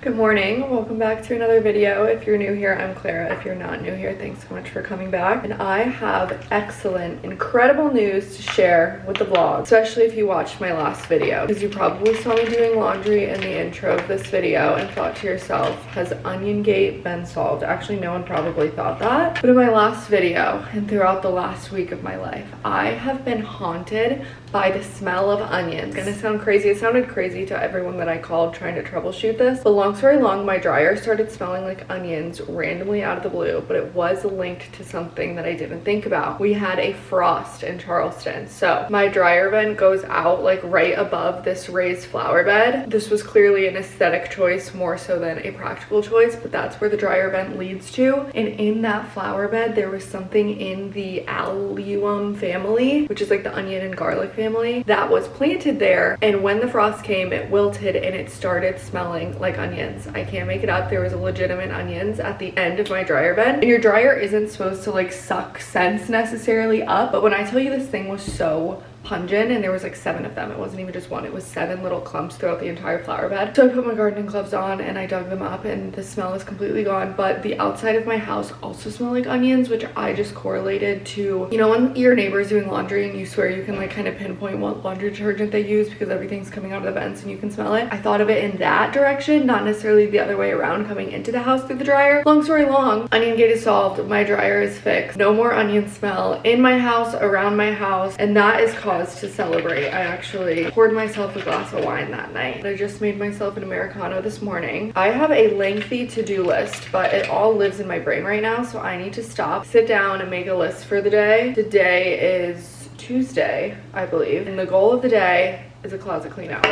Good morning, welcome back to another video. If you're new here, I'm Clara. If you're not new here, thanks so much for coming back. And I have excellent, incredible news to share with the vlog, especially if you watched my last video, because you probably saw me doing laundry in the intro of this video and thought to yourself, has Onion Gate been solved? Actually, no one probably thought that. But in my last video and throughout the last week of my life, I have been haunted by the smell of onions. It's gonna sound crazy. It sounded crazy to everyone that I called trying to troubleshoot this, but long story long, my dryer started smelling like onions randomly out of the blue, but it was linked to something that I didn't think about. We had a frost in Charleston, so my dryer vent goes out like right above this raised flower bed. This was clearly an aesthetic choice more so than a practical choice, but that's where the dryer vent leads to. And in that flower bed, there was something in the allium family, which is like the onion and garlic family, that was planted there. And when the frost came, it wilted and it started smelling like onions. I can't make it up. There was a legitimate onions at the end of my dryer vent. And your dryer isn't supposed to like suck scents necessarily up, but when I tell you this thing was so pungent, and there was like 7 of them, it wasn't even just one, it was 7 little clumps throughout the entire flower bed. So I put my gardening gloves on and I dug them up and the smell is completely gone. But the outside of my house also smelled like onions, which I just correlated to, you know, when your neighbor's doing laundry and you swear you can like kind of pinpoint what laundry detergent they use because everything's coming out of the vents and you can smell it. I thought of it in that direction, not necessarily the other way around, coming into the house through the dryer. Long story long, Onion Gate is solved. My dryer is fixed. No more onion smell in my house, around my house, and that is cause to celebrate. I actually poured myself a glass of wine that night. I just made myself an Americano this morning. I have a lengthy to-do list, but it all lives in my brain right now, so I need to stop, sit down, and make a list for the day. Today is Tuesday, I believe, and the goal of the day is a closet clean out.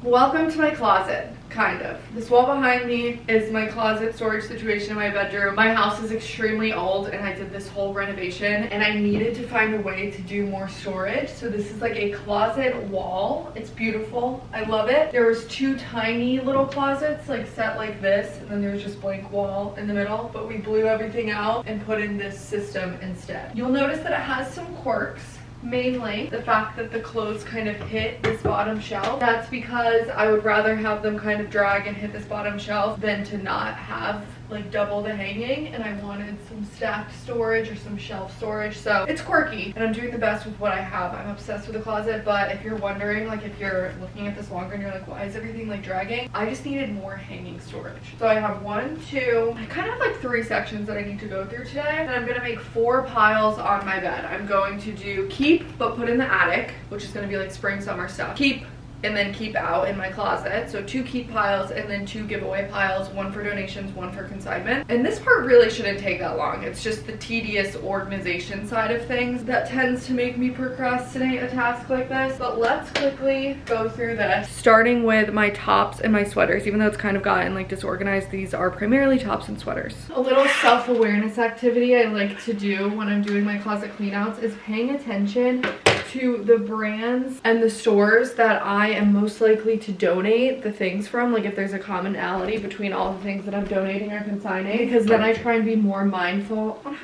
Welcome to my closet. Kind of. This wall behind me is my closet storage situation in my bedroom. My house is extremely old and I did this whole renovation and I needed to find a way to do more storage. So this is like a closet wall. It's beautiful. I love it. There was 2 tiny little closets like set like this, and then there was just blank wall in the middle, but we blew everything out and put in this system instead. You'll notice that it has some quirks. Mainly the fact that the clothes kind of hit this bottom shelf. That's because I would rather have them kind of drag and hit this bottom shelf than to not have like double the hanging, and I wanted some stacked storage or some shelf storage. So it's quirky and I'm doing the best with what I have. I'm obsessed with the closet, but if you're wondering, like if you're looking at this longer and you're like, why is everything like dragging? I just needed more hanging storage. So I have 1, 2, I kind of have like 3 sections that I need to go through today, and I'm gonna make 4 piles on my bed. I'm going to do keep but put in the attic, which is gonna be like spring summer stuff. Keep and then keep out in my closet. So 2 keep piles and then 2 giveaway piles, 1 for donations, 1 for consignment. And this part really shouldn't take that long. It's just the tedious organization side of things that tends to make me procrastinate a task like this. But let's quickly go through this. Starting with my tops and my sweaters. Even though it's kind of gotten like disorganized, these are primarily tops and sweaters. A little self-awareness activity I like to do when I'm doing my closet cleanouts is paying attention to the brands and the stores that I am most likely to donate the things from, like if there's a commonality between all the things that I'm donating or consigning, because then I try and be more mindful. What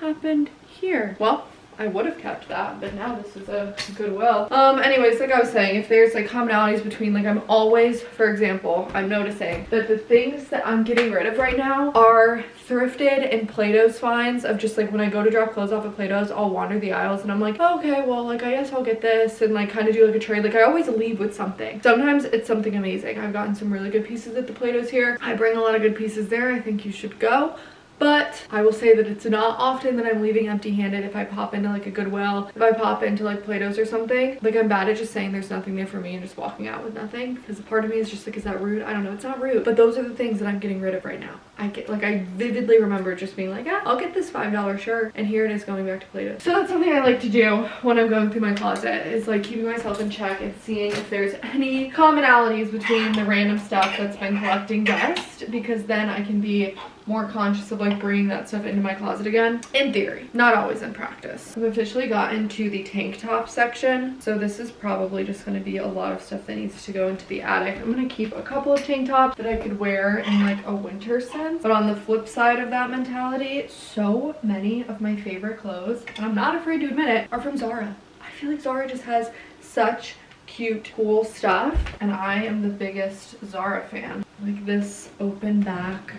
happened here? Well, I would have kept that, but now this is a Goodwill. Anyways, like I was saying, if there's like commonalities between, like I'm always, for example, I'm noticing that the things that I'm getting rid of right now are thrifted and Plato's finds of just like when I go to drop clothes off at Plato's, I'll wander the aisles and I'm like, oh, okay, well, like I guess I'll get this, and like kind of do like a trade. Like I always leave with something. Sometimes it's something amazing. I've gotten some really good pieces at the Plato's here. I bring a lot of good pieces there. I think you should go. But I will say that it's not often that I'm leaving empty-handed. If I pop into like a Goodwill, if I pop into like Plato's or something, like I'm bad at just saying there's nothing there for me and just walking out with nothing, because a part of me is just like, is that rude? I don't know, it's not rude, but those are the things that I'm getting rid of right now. I vividly remember just being like, I'll get this $5 shirt, and here it is going back to Plato's. So that's something I like to do when I'm going through my closet, is like keeping myself in check and seeing if there's any commonalities between the random stuff that's been collecting dust, because then I can be more conscious of like bringing that stuff into my closet again. In theory, not always in practice. I've officially gotten to the tank top section, so this is probably just going to be a lot of stuff that needs to go into the attic. I'm going to keep a couple of tank tops that I could wear in like a winter sense, but on the flip side of that mentality, so many of my favorite clothes, and I'm not afraid to admit it, are from Zara. I feel like Zara just has such cute, cool stuff. And I am the biggest Zara fan. Like this open back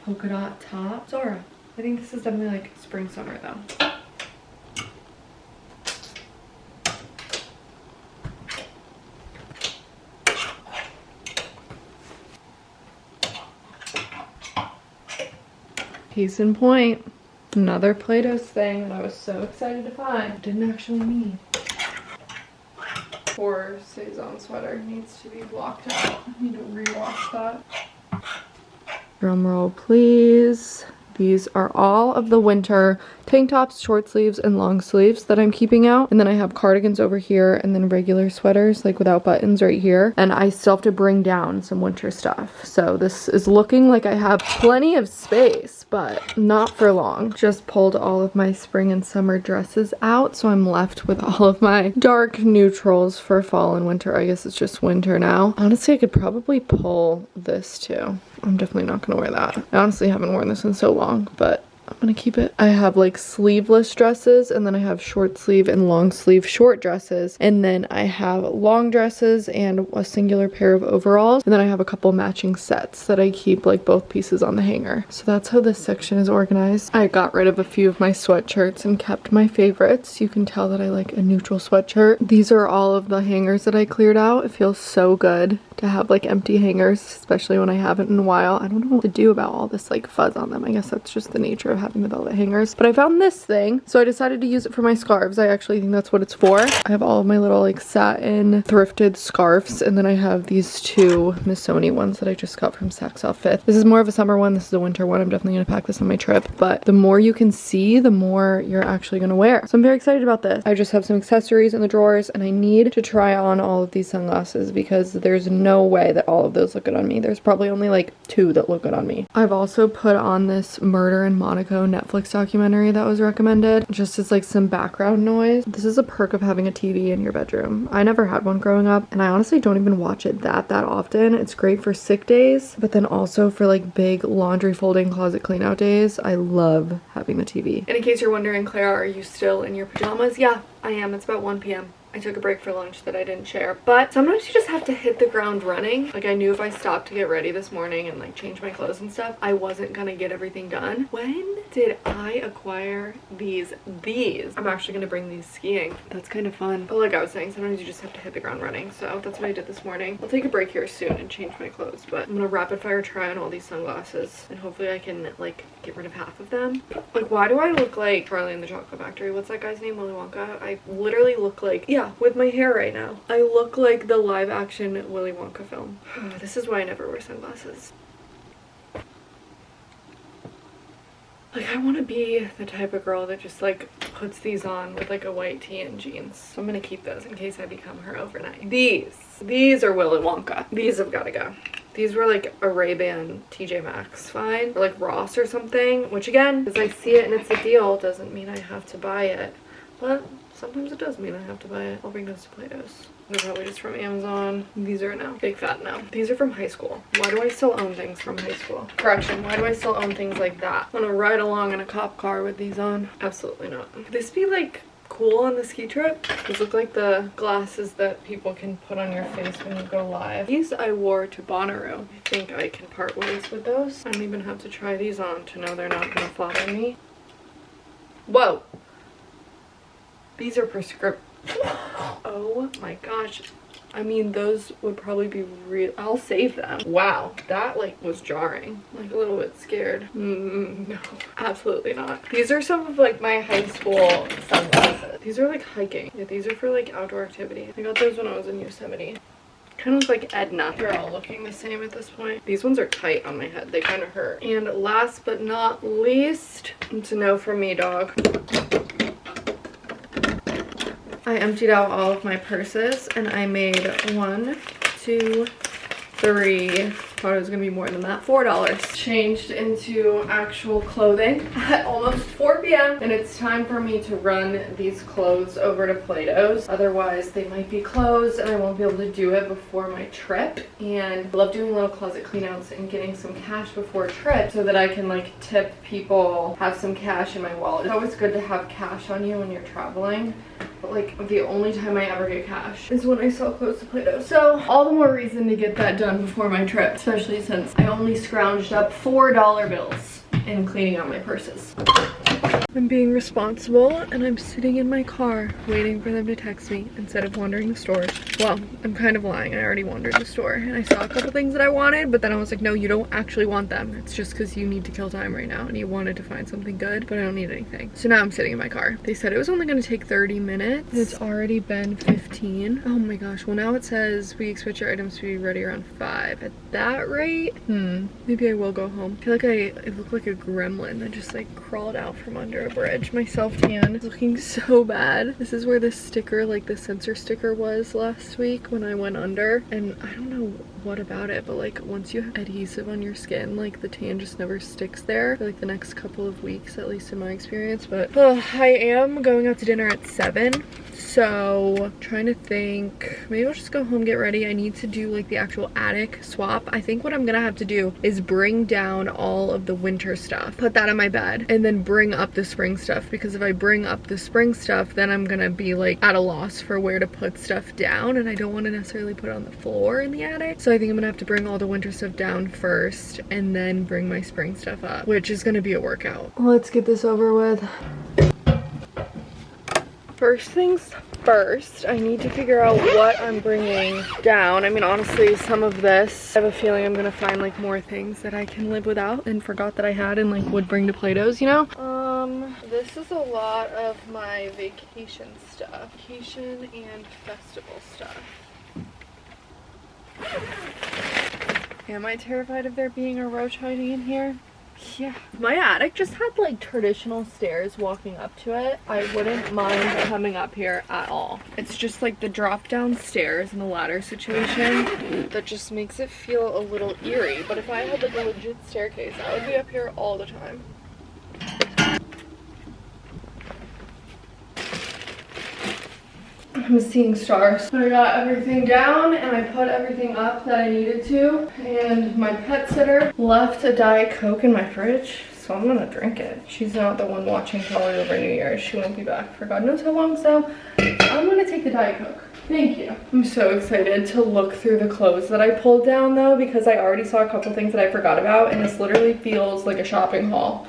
polka dot top. Zara. I think this is definitely like spring, summer though. Case in point, another Play-Doh thing that I was so excited to find. Didn't actually need. Poor Saison sweater needs to be blocked out. I need to rewash that. Drum roll, please. These are all of the winter tank tops, short sleeves, and long sleeves that I'm keeping out. And then I have cardigans over here and then regular sweaters like without buttons right here. And I still have to bring down some winter stuff. So this is looking like I have plenty of space, but not for long. Just pulled all of my spring and summer dresses out. So I'm left with all of my dark neutrals for fall and winter. I guess it's just winter now. Honestly, I could probably pull this too. I'm definitely not gonna wear that. I honestly haven't worn this in so long, but I'm gonna keep it. I have like sleeveless dresses, and then I have short sleeve and long sleeve short dresses, and then I have long dresses and a singular pair of overalls, and then I have a couple matching sets that I keep like both pieces on the hanger. So that's how this section is organized. I got rid of a few of my sweatshirts and kept my favorites. You can tell that I like a neutral sweatshirt. These are all of the hangers that I cleared out. It feels so good to have like empty hangers, especially when I haven't in a while. I don't know what to do about all this like fuzz on them. I guess that's just the nature of having the velvet hangers. But I found this thing, so I decided to use it for my scarves. I actually think that's what it's for. I have all of my little like satin thrifted scarves, and then I have these two Missoni ones that I just got from Saks Off 5th. This is more of a summer one. This is a winter one. I'm definitely gonna pack this on my trip, but the more you can see, the more you're actually gonna wear. So I'm very excited about this. I just have some accessories in the drawers, and I need to try on all of these sunglasses because there's no way that all of those look good on me. There's probably only like 2 that look good on me. I've also put on this Murder in Monaco Netflix documentary that was recommended, just as like some background noise. This is a perk of having a TV in your bedroom. I never had one growing up, and I honestly don't even watch it that often. It's great for sick days, but then also for like big laundry folding, closet clean out days. I love having the TV. And in case you're wondering, Clara, are you still in your pajamas? Yeah, I am. It's about 1 p.m. I took a break for lunch that I didn't share, but sometimes you just have to hit the ground running. Like I knew if I stopped to get ready this morning and like change my clothes and stuff, I wasn't gonna get everything done. When did I acquire these? I'm actually gonna bring these skiing. That's kind of fun. But like I was saying, sometimes you just have to hit the ground running. So that's what I did this morning. I'll take a break here soon and change my clothes, but I'm gonna rapid fire try on all these sunglasses and hopefully I can like get rid of half of them. Like why do I look like Charlie in the Chocolate Factory? What's that guy's name? Willy Wonka? I literally look like, yeah, with my hair right now. I look like the live action Willy Wonka film. This is why I never wear sunglasses. Like I want to be the type of girl that just like puts these on with like a white tee and jeans. So I'm gonna keep those in case I become her overnight. These are Willy Wonka. These have got to go. These were like a Ray-Ban TJ Maxx fine, or like Ross or something, which again, because I see it and it's a deal doesn't mean I have to buy it. But sometimes it does mean I have to buy it. I'll bring those to Play-Dohs. They're probably just from Amazon. These are no. Big fat no. These are from high school. Why do I still own things from high school? Correction, why do I still own things like that? I want to ride along in a cop car with these on? Absolutely not. Could this be like cool on the ski trip? These look like the glasses that people can put on your face when you go live. These I wore to Bonnaroo. I think I can part ways with those. I don't even have to try these on to know they're not gonna flatter me. Whoa. These are prescription. Oh my gosh. I mean, those would probably be real. I'll save them. Wow, that like was jarring. Like a little bit scared. No, absolutely not. These are some of like my high school sunglasses. These are like hiking. Yeah, these are for like outdoor activity. I got those when I was in Yosemite. Kind of look like Edna. They're all looking the same at this point. These ones are tight on my head. They kind of hurt. And last but not least, it's a no for me, dog. I emptied out all of my purses and I made 1, 2, 3, thought it was gonna be more than that, $4. Changed into actual clothing at almost 4 p.m. and it's time for me to run these clothes over to Play-Dohs. Otherwise they might be closed and I won't be able to do it before my trip. And I love doing little closet cleanouts and getting some cash before a trip so that I can like tip people, have some cash in my wallet. It's always good to have cash on you when you're traveling but like the only time I ever get cash is when I sell clothes to Play-Doh. So all the more reason to get that done before my trip, especially since I only scrounged up $4 bills in cleaning out my purses. I'm being responsible and I'm sitting in my car waiting for them to text me instead of wandering the store. Well, I'm kind of lying. I already wandered the store and I saw a couple things that I wanted, but then I was like, no, you don't actually want them. It's just because you need to kill time right now and you wanted to find something good, but I don't need anything. So now I'm sitting in my car. They said it was only going to take 30 minutes. It's already been 15. Oh my gosh. Well, now it says we expect your items to be ready around 5. At that rate, maybe I will go home. I feel like I look like a gremlin that just like crawled out from under a bridge. My self-tan is looking so bad. This is where the sticker, like the sensor sticker, was last week when I went under, and I don't know what about it, but like once you have adhesive on your skin, like the tan just never sticks there for like the next couple of weeks, at least in my experience. But I am going out to dinner at 7, so trying to think, maybe I'll just go home, get ready. I need to do like the actual attic swap. I think what I'm gonna have to do is bring down all of the winter stuff, put that on my bed, and then bring up the spring stuff, because if I bring up the spring stuff, then I'm gonna be like at a loss for where to put stuff down, and I don't want to necessarily put it on the floor in the attic. So I think I'm gonna have to bring all the winter stuff down first and then bring my spring stuff up, which is gonna be a workout. Let's get this over with. First things first, I need to figure out what I'm bringing down. I mean, honestly, some of this, I have a feeling I'm gonna find like more things that I can live without and forgot that I had and like would bring to Play-Dohs, you know? This is a lot of my vacation stuff. Vacation and festival stuff. Am I terrified of there being a roach hiding in here? Yeah. My attic just had like traditional stairs walking up to it. I wouldn't mind coming up here at all. It's just like the drop down stairs and the ladder situation that just makes it feel a little eerie. But if I had like a legit staircase, I would be up here all the time. I'm seeing stars. I got everything down and I put everything up that I needed to, and my pet sitter left a Diet Coke in my fridge, so I'm gonna drink it. She's not the one watching probably over New Year's. She won't be back for God knows how long, so I'm gonna take the Diet Coke. Thank you. I'm so excited to look through the clothes that I pulled down though, because I already saw a couple things that I forgot about, and this literally feels like a shopping haul.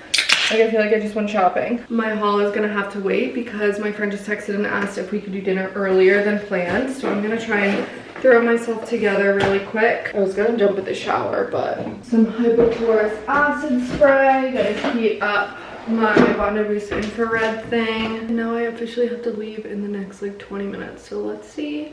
Like, I feel like I just went shopping. My haul is gonna have to wait because my friend just texted and asked if we could do dinner earlier than planned. So I'm gonna try and throw myself together really quick. I was gonna jump in the shower, but some hypochlorous acid spray, gotta heat up my bandaid infrared thing. And now I officially have to leave in the next like 20 minutes. So let's see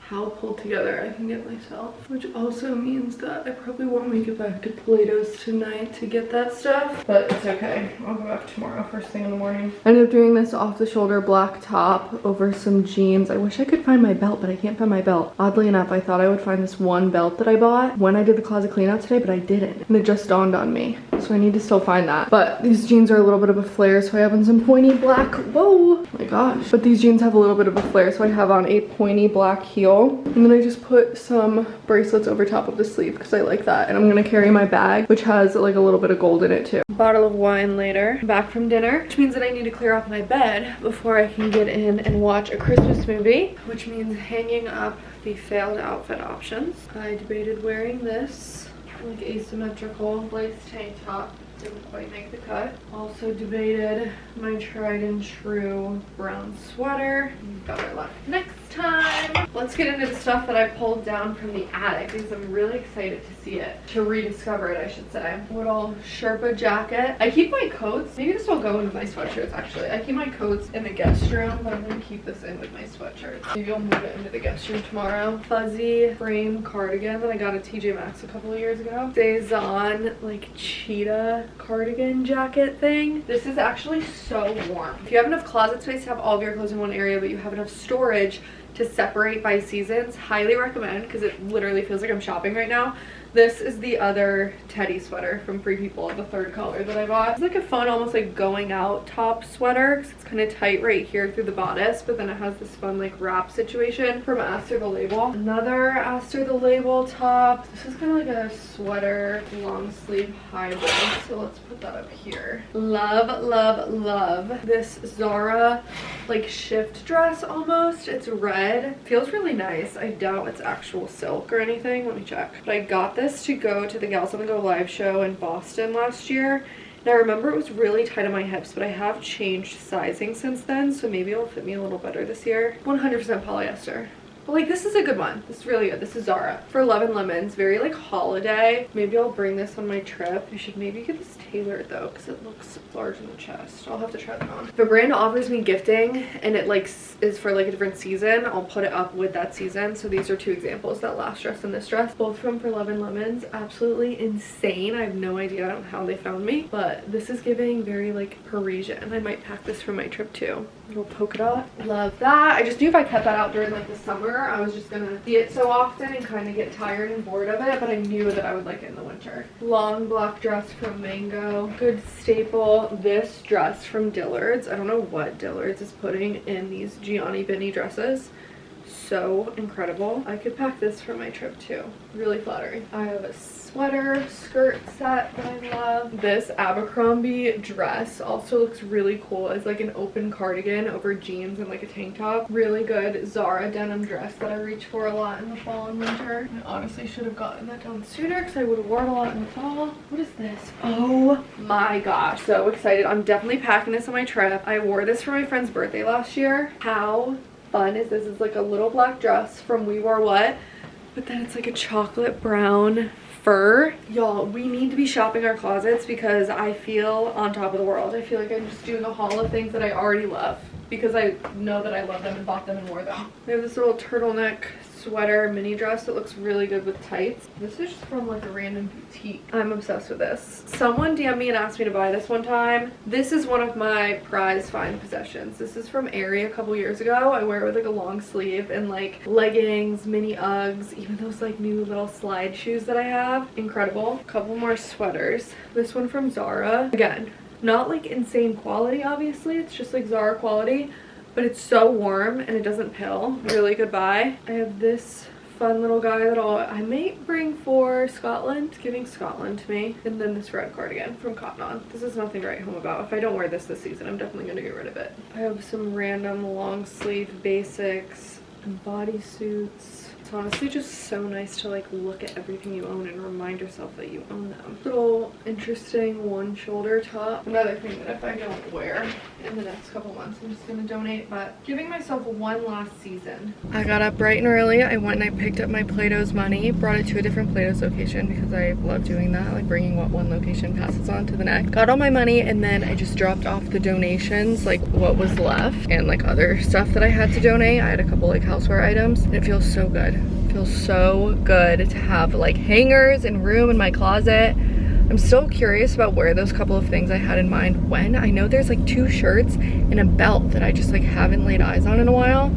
how pulled together I can get myself, which also means that I probably won't make it back to Play-Dohs tonight to get that stuff, but it's okay. I'll go back tomorrow first thing in the morning. I ended up doing this off the shoulder black top over some jeans. I wish I could find my belt, but I can't find my belt. Oddly enough, I thought I would find this one belt that I bought when I did the closet clean out today, but I didn't, and it just dawned on me. So I need to still find that. But these jeans are a little bit of a flare, so I have on some pointy black, whoa, oh my gosh. But these jeans have a little bit of a flare, so I have on a pointy black heel. And then I just put some bracelets over top of the sleeve because I like that. And I'm gonna carry my bag, which has like a little bit of gold in it too. Bottle of wine later. Back from dinner, which means that I need to clear off my bed before I can get in and watch a Christmas movie, which means hanging up the failed outfit options. I debated wearing this like asymmetrical lace tank top. Didn't quite make the cut. Also debated my tried and true brown sweater. Better luck next time. Let's get into the stuff that I pulled down from the attic because I'm really excited to see it. To rediscover it, I should say. Little Sherpa jacket. I keep my coats. Maybe this will go into my sweatshirts actually. I keep my coats in the guest room, but I'm gonna keep this in with my sweatshirts. Maybe I'll move it into the guest room tomorrow. Fuzzy frame cardigan that I got at TJ Maxx a couple of years ago. Stays on like cheetah cardigan jacket thing. This is actually so warm. If you have enough closet space to have all of your clothes in one area, but you have enough storage to separate by seasons, highly recommend, because it literally feels like I'm shopping right now. This is the other teddy sweater from Free People, the third color that I bought. It's like a fun, almost like going out top sweater because it's kind of tight right here through the bodice, but then it has this fun like wrap situation from Aster the Label. Another Aster the Label top. This is kind of like a sweater long sleeve hybrid, so let's put that up here. Love, love, love this Zara like shift dress almost. It's red. Feels really nice. I doubt it's actual silk or anything. Let me check. But I got this to go to the Gals on the Go live show in Boston last year. And I remember it was really tight on my hips, but I have changed sizing since then, so maybe it'll fit me a little better this year. 100% polyester. But like, this is a good one. This is really good. This is Zara for 11 Lemons. Very like holiday. Maybe I'll bring this on my trip. I should maybe get this tailored though, because it looks large in the chest. I'll have to try that on. If a brand offers me gifting and it like is for like a different season, I'll put it up with that season. So these are two examples, that last dress and this dress, both from For 11 Lemons. Absolutely insane. I have no idea how they found me, but this is giving very like Parisian. I might pack this for my trip too. Little polka dot. Love that. I just knew if I kept that out during like the summer, I was just gonna see it so often and kind of get tired and bored of it, but I knew that I would like it in the winter. Long black dress from Mango. Good staple. This dress from Dillard's. I don't know what Dillard's is putting in these Gianni Bini dresses. So incredible. I could pack this for my trip too. Really flattering. I have a sweater skirt set that I love. This Abercrombie dress also looks really cool. It's like an open cardigan over jeans and like a tank top. Really good Zara denim dress that I reach for a lot in the fall and winter. I honestly should have gotten that down sooner because I would have worn a lot in the fall. What is this? Oh my gosh, so excited. I'm definitely packing this on my trip. I wore this for my friend's birthday last year. How fun is this? It's like a little black dress from We Wore What, but then it's like a chocolate brown fur. Y'all, we need to be shopping our closets because I feel on top of the world. I feel like I'm just doing a haul of things that I already love because I know that I love them and bought them and wore them. I have this little turtleneck sweater mini dress that looks really good with tights. This is just from like a random boutique. I'm obsessed with this. Someone DM'd me and asked me to buy this one time. This is one of my prized find possessions. This is from Aerie a couple years ago. I wear it with like a long sleeve and like leggings, mini Uggs, even those like new little slide shoes that I have. Incredible. A couple more sweaters. This one from Zara. Again, not like insane quality obviously. It's just like Zara quality, but it's so warm and it doesn't pill. Really good buy. I have this fun little guy that I might bring for Scotland. It's giving Scotland to me. And then this red cardigan from Cotton On. This is nothing to write home about. If I don't wear this season, I'm definitely going to get rid of it. I have some random long sleeve basics and bodysuits. It's honestly just so nice to like look at everything you own and remind yourself that you own them. Little interesting one shoulder top. Another thing that if I don't wear in the next couple months, I'm just gonna donate, but giving myself one last season. I got up bright and early. I went and I picked up my Play-Doh's money, brought it to a different Play-Doh's location because I love doing that, like bringing what one location passes on to the next. Got all my money and then I just dropped off the donations, like what was left and like other stuff that I had to donate. I had a couple like houseware items and it feels so good. It feels so good to have like hangers and room in my closet. I'm still curious about where those couple of things I had in mind went. I know there's like 2 shirts and a belt that I just like haven't laid eyes on in a while.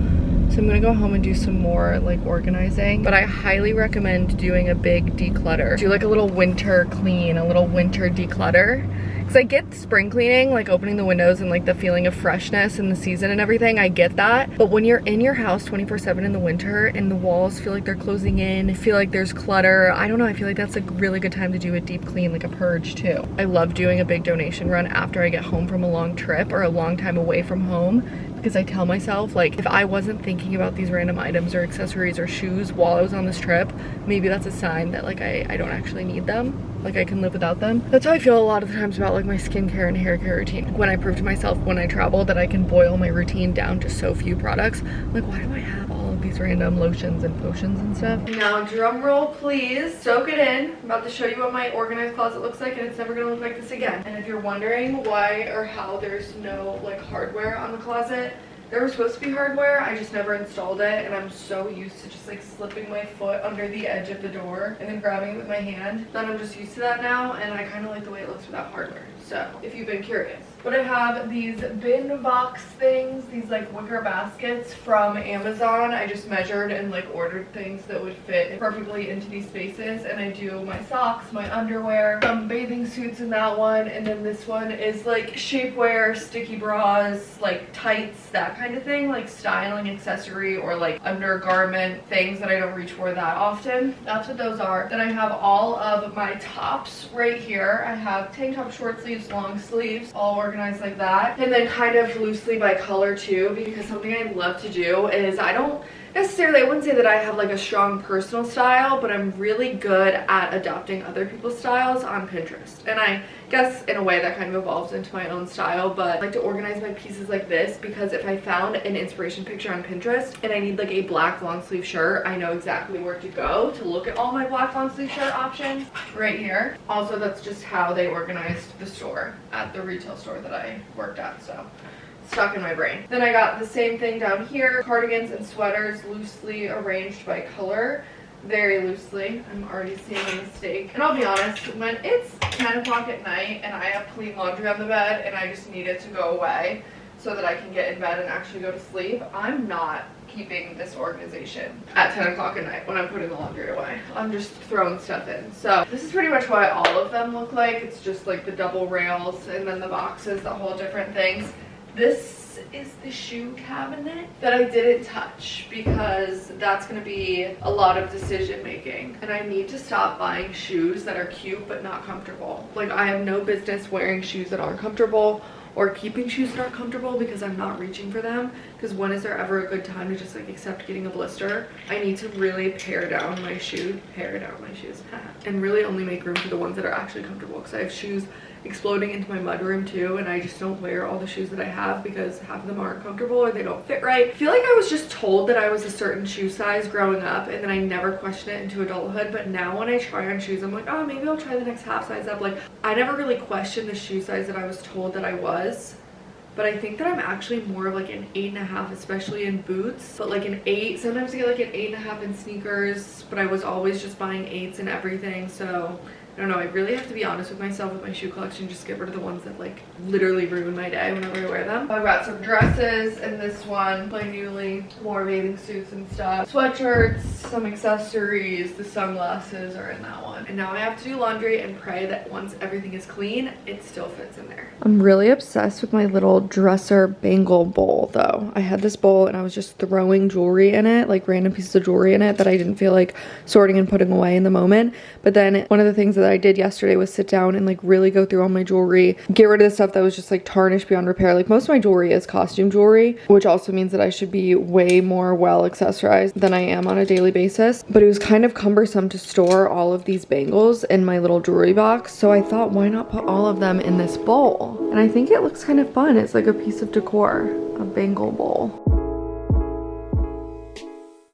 So I'm gonna go home and do some more like organizing. But I highly recommend doing a big declutter. Do like a little winter clean, a little winter declutter. Because I get spring cleaning, like opening the windows and like the feeling of freshness in the season and everything, I get that. But when you're in your house 24/7 in the winter and the walls feel like they're closing in, I feel like there's clutter, I don't know, I feel like that's a really good time to do a deep clean, like a purge too. I love doing a big donation run after I get home from a long trip or a long time away from home. Because I tell myself, like, if I wasn't thinking about these random items or accessories or shoes while I was on this trip, maybe that's a sign that like I don't actually need them. Like I can live without them. That's how I feel a lot of the times about like my skincare and hair care routine. When I prove to myself when I travel that I can boil my routine down to so few products, I'm like, why do I have all of these random lotions and potions and stuff? Now drum roll please, soak it in. I'm about to show you what my organized closet looks like and it's never gonna look like this again. And if you're wondering why or how there's no like hardware on the closet, there was supposed to be hardware, I just never installed it, and I'm so used to just like slipping my foot under the edge of the door and then grabbing it with my hand that I'm just used to that now, and I kind of like the way it looks without hardware. so if you've been curious. But I have these bin box things, these like wicker baskets from Amazon. I just measured and like ordered things that would fit perfectly into these spaces, and I do my socks, my underwear, some bathing suits in that one, and then this one is like shapewear, sticky bras, like tights, that kind of thing, like styling accessory or like undergarment things that I don't reach for that often. That's what those are. Then I have all of my tops right here. I have tank top, short sleeves, long sleeves, all organized like that, and then kind of loosely by color too, because something I love to do is I wouldn't say that I have like a strong personal style, but I'm really good at adopting other people's styles on Pinterest. And I guess in a way that kind of evolves into my own style, but I like to organize my pieces like this because if I found an inspiration picture on Pinterest and I need like a black long sleeve shirt, I know exactly where to go to look at all my black long sleeve shirt options right here. Also, that's just how they organized the store at the retail store that I worked at, so stuck in my brain. Then I got the same thing down here, cardigans and sweaters loosely arranged by color, very loosely. I'm already seeing a mistake. And I'll be honest, when it's 10 o'clock at night and I have clean laundry on the bed and I just need it to go away so that I can get in bed and actually go to sleep, I'm not keeping this organization at 10 o'clock at night when I'm putting the laundry away. I'm just throwing stuff in. So this is pretty much what all of them look like. It's just like the double rails and then the boxes, the whole different things. This is the shoe cabinet that I didn't touch because that's going to be a lot of decision making, and I need to stop buying shoes that are cute but not comfortable. Like, I have no business wearing shoes that aren't comfortable or keeping shoes that aren't comfortable because I'm not reaching for them, because when is there ever a good time to just like accept getting a blister? I need to really pare down my shoes and really only make room for the ones that are actually comfortable, because I have shoes exploding into my mudroom too, and I just don't wear all the shoes that I have because half of them aren't comfortable or they don't fit right. I feel like I was just told that I was a certain shoe size growing up, and then I never questioned it into adulthood, but now when I try on shoes I'm like, oh, maybe I'll try the next half size up. Like, I never really questioned the shoe size that I was told that I was, but I think that I'm actually more of like an 8.5, especially in boots, but like an 8. Sometimes I get like an 8.5 in sneakers, but I was always just buying 8s and everything, so I don't know, I really have to be honest with myself with my shoe collection, just get rid of the ones that like literally ruin my day whenever I wear them. I've got some dresses in this one, my newly more bathing suits and stuff, sweatshirts, some accessories, the sunglasses are in that one. And now I have to do laundry and pray that once everything is clean, it still fits in there. I'm really obsessed with my little dresser bangle bowl though. I had this bowl and I was just throwing jewelry in it, like random pieces of jewelry in it that I didn't feel like sorting and putting away in the moment. But then one of the things that I did yesterday was sit down and like really go through all my jewelry, get rid of the stuff that was just like tarnished beyond repair. Like, most of my jewelry is costume jewelry, which also means that I should be way more well accessorized than I am on a daily basis. But it was kind of cumbersome to store all of these bangles in my little jewelry box, so I thought, why not put all of them in this bowl? And I think it looks kind of fun. It's like a piece of decor, a bangle bowl.